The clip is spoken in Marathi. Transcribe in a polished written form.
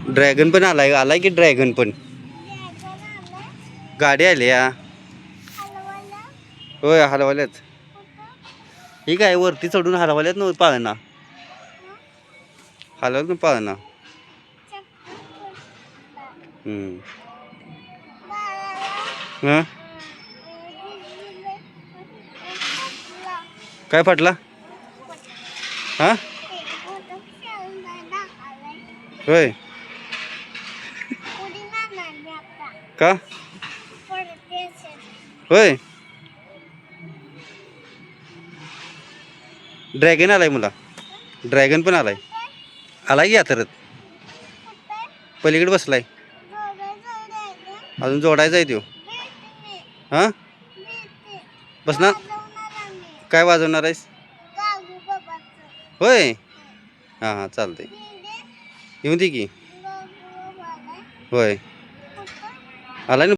ड्रॅगन पण आलाय आलाय की ड्रॅगन पण गाडी आली या होय हलवाल्यात ही काय वरती चढून हलवाल्यात नव्हतं पाळणा हलवत ना पाळणा हां काय फाटला हां होय का होय ड्रॅगन आलाय मला ड्रॅगन पण आलाय आलाय की आता पलीकडे बसलाय अजून जोडायचा आहे तो हां बसणार काय वाजवणार आहेस होय हां हां चालतंय येऊन दे की होय आलाय ना